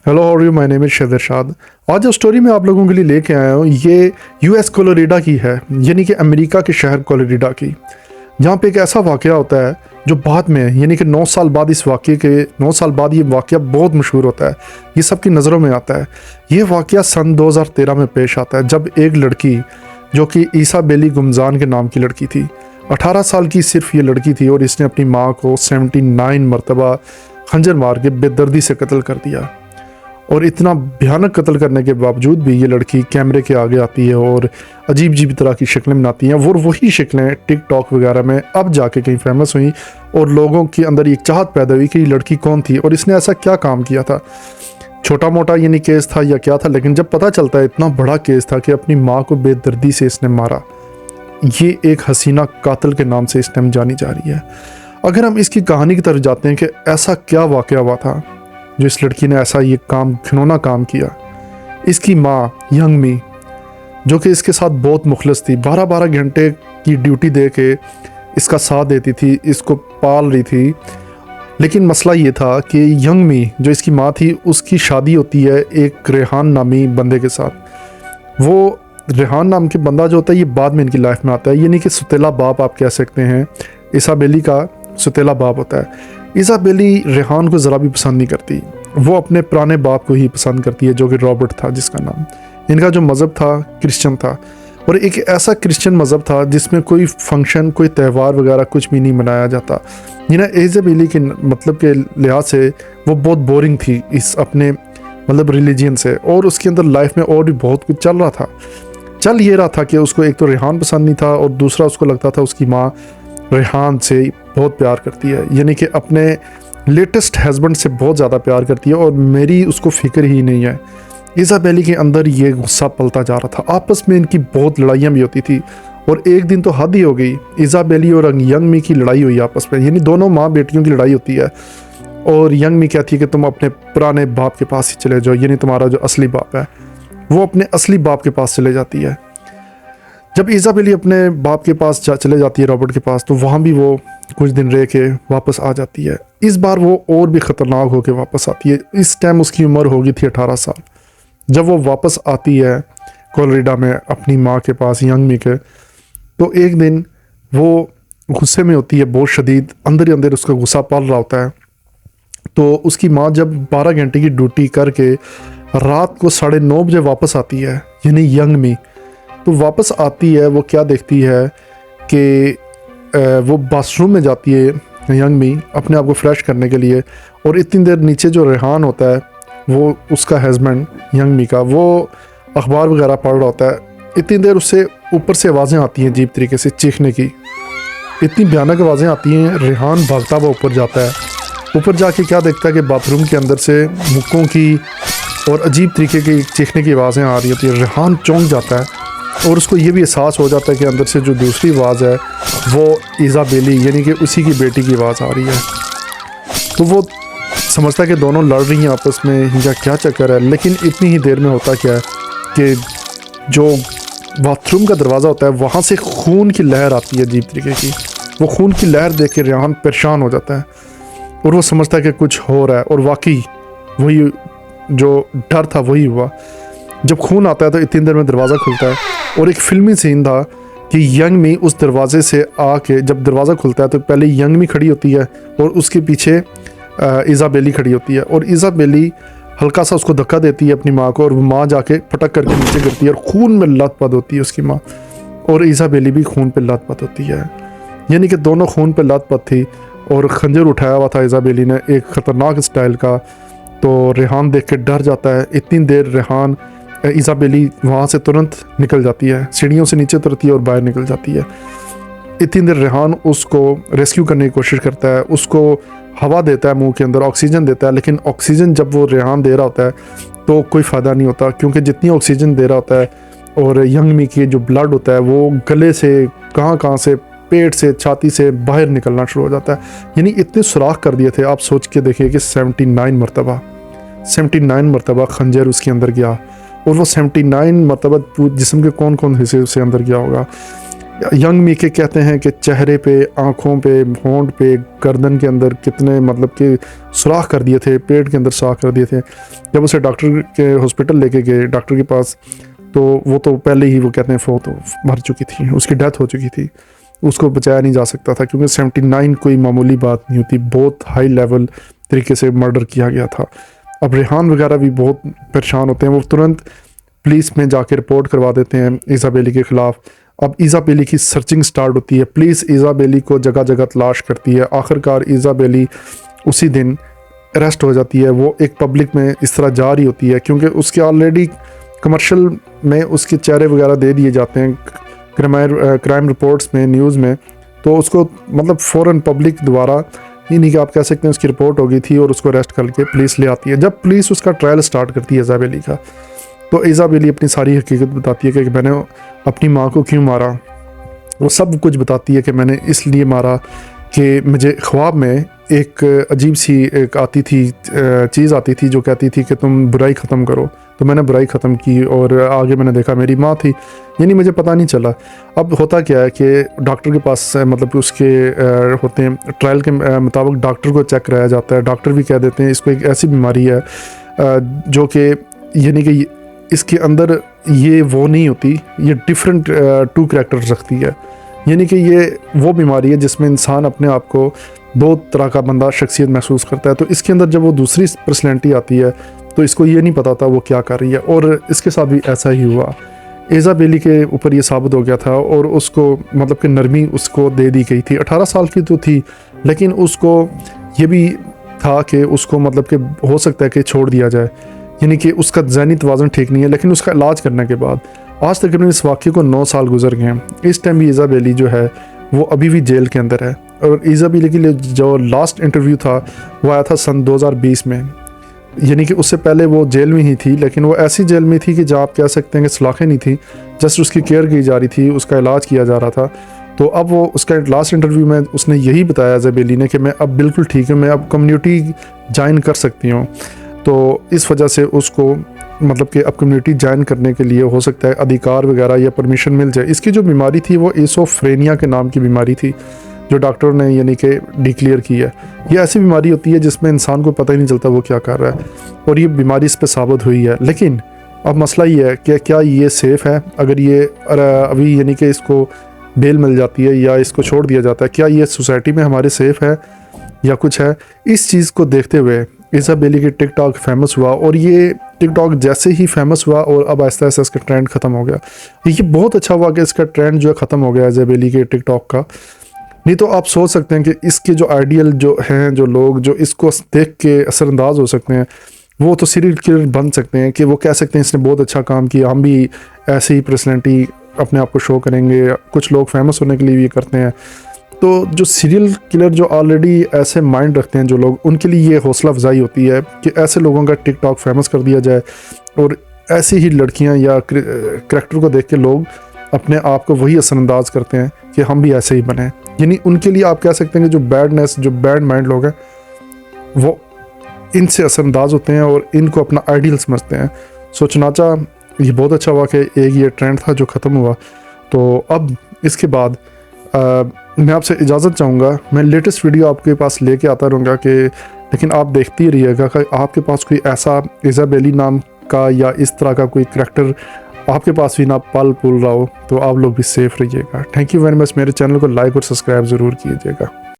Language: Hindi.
Hello, how are you? My name is शेद इरशाद। आज जो स्टोरी मैं आप लोगों के लिए लेके आया हूँ ये यूएस कोलोराडो की है, यानी कि अमेरिका के शहर कोलोराडो की, जहाँ पे एक ऐसा वाक़या होता है जो बाद में यानी कि 9 साल बाद इस वाक़े के 9 साल बाद ये वाक़या बहुत मशहूर होता है, ये सबकी नज़रों में आता है। ये वाक़या सन 2013 में पेश आता है जब एक लड़की जो कि ईसाबेली गुमजान के नाम की लड़की थी, 18 साल की सिर्फ ये लड़की थी और इसने अपनी माँ को 79 मरतबा खंजर मार के बेदर्दी से कत्ल कर दिया। और इतना भयानक कत्ल करने के बावजूद भी ये लड़की कैमरे के आगे आती है और अजीब अजीब तरह की शक्लें बनाती हैं। वो वही शक्लें टिकटॉक वगैरह में अब जाके कहीं फेमस हुई और लोगों के अंदर एक चाहत पैदा हुई कि ये लड़की कौन थी और इसने ऐसा क्या काम किया था। छोटा मोटा यानी केस था या क्या था, लेकिन जब पता चलता है इतना बड़ा केस था कि अपनी माँ को बेदर्दी से इसने मारा। ये एक हसीना कातिल के नाम से इस टाइम जानी जा रही है। अगर हम इसकी कहानी की तरफ जाते हैं कि ऐसा क्या वाक़या हुआ था जो इस लड़की ने ऐसा ये काम घिनौना काम किया। इसकी माँ यंग मी, जो कि इसके साथ बहुत मुखलस थी, 12-12 घंटे की ड्यूटी दे के इसका साथ देती थी, इसको पाल रही थी। लेकिन मसला ये था कि यंग मी जो इसकी माँ थी उसकी शादी होती है एक रेहान नामी बंदे के साथ। वो रेहान नाम के बंदा जो होता है ये बाद में इनकी लाइफ में आता है, यानी कि सुतेला बाप आप कह सकते हैं। इसाबेली का सुतेला बाप होता है। इसाबेली रेहान को ज़रा भी पसंद नहीं करती, वो अपने पुराने बाप को ही पसंद करती है जो कि रॉबर्ट था जिसका नाम। इनका जो मज़हब था क्रिश्चियन था और एक ऐसा क्रिश्चियन मज़हब था जिसमें कोई फंक्शन कोई त्यौहार वगैरह कुछ भी नहीं मनाया जाता। ये ना इसाबेली के मतलब के लिहाज से वो बहुत बोरिंग थी इस अपने मतलब रिलीजन से, और उसके अंदर लाइफ में और भी बहुत कुछ चल रहा था। चल ये रहा था कि उसको एक तो रेहान पसंद नहीं था और दूसरा उसको लगता था उसकी माँ रेहान से बहुत प्यार करती है, यानी कि अपने लेटेस्ट हस्बैंड से बहुत ज़्यादा प्यार करती है और मेरी उसको फ़िक्र ही नहीं है। इसाबेली के अंदर ये गुस्सा पलता जा रहा था। आपस में इनकी बहुत लड़ाइयाँ भी होती थी और एक दिन तो हद ही हो गई। इसाबेली और यंग मी की लड़ाई हुई आपस में, यानी दोनों माँ बेटियों की लड़ाई होती है। और यंग मी कहती है कि तुम अपने पुराने बाप के पास ही चले जाओ, यानी तुम्हारा जो असली बाप है वो अपने असली बाप के पास चले जाती है। जब इसाबेली अपने बाप के पास चले जाती है रॉबर्ट के पास, तो वहाँ भी वो कुछ दिन रह के वापस आ जाती है। इस बार वो और भी ख़तरनाक होकर वापस आती है। इस टाइम उसकी उम्र हो गई थी 18 साल। जब वो वापस आती है कोलोराडो में अपनी माँ के पास यंग मी के, तो एक दिन वो गुस्से में होती है बहुत शदीद, अंदर ही अंदर उसका गुस्सा पल रहा होता है। तो उसकी माँ जब 12 घंटे की ड्यूटी करके रात को 9:30 बजे वापस आती है, यानी यंग मी, तो वापस आती है वो क्या देखती है कि वो बाथरूम में जाती है यंग मी अपने आप को फ्रेश करने के लिए, और इतनी देर नीचे जो रेहान होता है वो उसका हस्बैंड यंग मी का, वो अखबार वगैरह पढ़ रहा होता है। इतनी देर उससे ऊपर से आवाज़ें आती हैं अजीब तरीके से चीखने की, इतनी भयानक आवाज़ें आती हैं। रेहान भागता हुआ ऊपर जाता है। ऊपर जाके क्या देखता है कि बाथरूम के अंदर से मुक्कों की और अजीब तरीके की चीखने की आवाज़ें आ रही होती है। रेहान चौंक जाता है और उसको ये भी एहसास हो जाता है कि अंदर से जो दूसरी आवाज़ है वो इसाबेली यानी कि उसी की बेटी की आवाज़ आ रही है। तो वो समझता है कि दोनों लड़ रही हैं आपस में, इनका क्या चक्कर है। लेकिन इतनी ही देर में होता क्या है कि जो बाथरूम का दरवाज़ा होता है वहाँ से खून की लहर आती है अजीब तरीके की। वो खून की लहर देख के रेहान परेशान हो जाता है और वो समझता है कि कुछ हो रहा है, और वाकई वही जो डर था वही हुआ। जब खून आता है तो इतनी देर में दरवाज़ा खुलता है और एक फिल्मी सीन था कि यंग मी उस दरवाजे से आके, जब दरवाज़ा खुलता है तो पहले यंग मी खड़ी होती है और उसके पीछे इसाबेली खड़ी होती है, और इसाबेली हल्का सा उसको धक्का देती है अपनी माँ को, और वो माँ जाके पटक करके नीचे गिरती है और खून में लथपथ होती है उसकी माँ, और इसाबेली भी खून पे लथपथ होती है। यानी कि दोनों खून पे लथपथ थी और खंजर उठाया हुआ था इसाबेली ने एक ख़तरनाक स्टाइल का। तो रेहान देख के डर जाता है। इतनी देर रेहान इसाबेली वहाँ से तुरंत निकल जाती है, सीढ़ियों से नीचे उतरती है और बाहर निकल जाती है। इतनी देर रेहान उसको रेस्क्यू करने की कोशिश करता है, उसको हवा देता है, मुंह के अंदर ऑक्सीजन देता है, लेकिन ऑक्सीजन जब वो रेहान दे रहा होता है तो कोई फ़ायदा नहीं होता, क्योंकि जितनी ऑक्सीजन दे रहा होता है और यंग मी की जो ब्लड होता है वो गले से कहाँ से, पेट से, छाती से बाहर निकलना शुरू हो जाता है। यानी इतने सुराख कर दिए थे, आप सोच के देखिए कि 79 मरतबा खंजर उसके अंदर गया, और वो 79 मरतबा जिस्म के कौन कौन हिस्से उसके अंदर गया होगा। यंग मीके कहते हैं कि चेहरे पे, आँखों पे, होंठ पे, गर्दन के अंदर कितने मतलब कि सुराख कर दिए थे, पेट के अंदर सुराख कर दिए थे। जब उसे डॉक्टर के हॉस्पिटल लेके गए, डॉक्टर के पास, तो वो तो पहले ही वो कहते हैं मर चुकी थी, उसकी डेथ हो चुकी थी, उसको बचाया नहीं जा सकता था, क्योंकि 79 कोई मामूली बात नहीं होती, बहुत हाई लेवल तरीके से मर्डर किया गया था। अब रेहान वगैरह भी बहुत परेशान होते हैं, वो तुरंत पुलिस में जाके रिपोर्ट करवा देते हैं इज़ाबेली के ख़िलाफ़। अब इज़ाबेली की सर्चिंग स्टार्ट होती है, पुलिस इज़ाबेली को जगह जगह तलाश करती है। आखिरकार इज़ाबेली उसी दिन अरेस्ट हो जाती है। वो एक पब्लिक में इस तरह जा रही होती है, क्योंकि उसके ऑलरेडी कमर्शियल में उसके चेहरे वगैरह दे दिए जाते हैं क्राइम रिपोर्ट्स में, न्यूज़ में, तो उसको मतलब फ़ौरन पब्लिक द्वारा ही नहीं कि आप कह सकते हैं उसकी रिपोर्ट हो गई थी, और उसको अरेस्ट करके पुलिस ले आती है। जब पुलिस उसका ट्रायल स्टार्ट करती है इज़ाबेली का, तो इज़ाबेली अपनी सारी हकीकत बताती है कि मैंने अपनी माँ को क्यों मारा। वो सब कुछ बताती है कि मैंने इसलिए मारा कि मुझे ख्वाब में एक अजीब सी एक आती थी चीज़ आती थी जो कहती थी कि तुम बुराई ख़त्म करो, तो मैंने बुराई ख़त्म की, और आगे मैंने देखा मेरी माँ थी, यानी मुझे पता नहीं चला। अब होता क्या है कि डॉक्टर के पास मतलब कि उसके होते हैं ट्रायल के मुताबिक डॉक्टर को चेक कराया जाता है। डॉक्टर भी कह देते हैं इसको एक ऐसी बीमारी है जो कि यानी कि इसके अंदर ये वो नहीं होती, ये डिफरेंट टू कैरेक्टर्स रखती है, यानी कि ये वो बीमारी है जिसमें इंसान अपने आप को दो तरह का बंदा शख्सियत महसूस करता है। तो इसके अंदर जब वो दूसरी पर्सनैलिटी आती है तो इसको ये नहीं पता था वो क्या कर रही है, और इसके साथ भी ऐसा ही हुआ। इज़ाबेली के ऊपर ये साबित हो गया था, और उसको मतलब कि नरमी उसको दे दी गई थी। 18 साल की तो थी, लेकिन उसको ये भी था कि उसको मतलब कि हो सकता है कि छोड़ दिया जाए, यानी कि उसका ज़हनी तवाज़ुन ठीक नहीं है। लेकिन उसका इलाज करने के बाद आज तकरीबन इस वाक़े को 9 साल गुजर गए हैं। इस टाइम भी इज़ाबेली जो है वो अभी भी जेल के अंदर है, और इज़ाबेली के लिए जो लास्ट इंटरव्यू था वो आया था सन 2020 में, यानी कि उससे पहले वो जेल में ही थी, लेकिन वो ऐसी जेल में थी कि जहाँ आप कह सकते हैं कि सलाखें नहीं थी, जस्ट उसकी केयर की जा रही थी, उसका इलाज किया जा रहा था। तो अब वो उसका लास्ट इंटरव्यू में उसने यही बताया इज़ाबेली ने कि मैं अब बिल्कुल ठीक हूँ, मैं अब कम्युनिटी ज्वाइन कर सकती हूँ। तो इस वजह से उसको मतलब कि अब कम्युनिटी ज्वाइन करने के लिए हो सकता है अधिकार वगैरह या परमिशन मिल जाए। इसकी जो बीमारी थी वो एसोफ्रेनिया के नाम की बीमारी थी, जो डॉक्टर ने यानी कि डिक्लेयर की है। ये ऐसी बीमारी होती है जिसमें इंसान को पता ही नहीं चलता वो क्या कर रहा है, और ये बीमारी इस पर साबित हुई है। लेकिन अब मसला ये है कि क्या ये सेफ़ है, अगर ये अभी यानी कि इसको बेल मिल जाती है या इसको छोड़ दिया जाता है, क्या ये सोसाइटी में हमारे सेफ़ है या कुछ है। इस चीज़ को देखते हुए इज़ाबेली के टिकटॉक फेमस हुआ, और ये टिकटॉक जैसे ही फेमस हुआ और अब आहिस्ता आहिस्ता इसका ट्रेंड ख़त्म हो गया। ये बहुत अच्छा हुआ कि इसका ट्रेंड जो है ख़त्म हो गया इज़ाबेली के टिकटॉक का। नहीं तो आप सोच सकते हैं कि इसके जो आइडियल जो हैं, जो लोग जो इसको देख के असरअंदाज हो सकते हैं, वो तो सीरियल किलर बन सकते हैं कि वो कह सकते हैं इसने बहुत अच्छा काम किया, हम भी ऐसे ही पर्सनैलिटी अपने आप को शो करेंगे। कुछ लोग फेमस होने के लिए भी करते हैं। तो जो सीरियल किलर जो ऑलरेडी ऐसे माइंड रखते हैं जो लोग, उनके लिए ये हौसला अफजाई होती है कि ऐसे लोगों का टिकटॉक फेमस कर दिया जाए, और ऐसी ही लड़कियां या करैक्टर को देख के लोग अपने आप को वही असरअंदाज करते हैं कि हम भी ऐसे ही बने। यानी उनके लिए आप कह सकते हैं कि जो बैडनेस, जो बैड माइंड लोग हैं, वो इनसे असरअंदाज होते हैं और इनको अपना आइडियल समझते हैं। सो चुनाचा ये बहुत अच्छा हुआ कि एक ये ट्रेंड था जो ख़त्म हुआ। तो अब इसके बाद मैं आपसे इजाज़त चाहूँगा। मैं लेटेस्ट वीडियो आपके पास लेके आता रहूँगा कि, लेकिन आप देखते ही रहिएगा कि आपके पास कोई ऐसा इज़ाबेली नाम का या इस तरह का कोई करैक्टर आपके पास भी ना पल पुल रहा हो, तो आप लोग भी सेफ़ रहिएगा। Thank you very much. मेरे चैनल को लाइक और सब्सक्राइब ज़रूर कीजिएगा।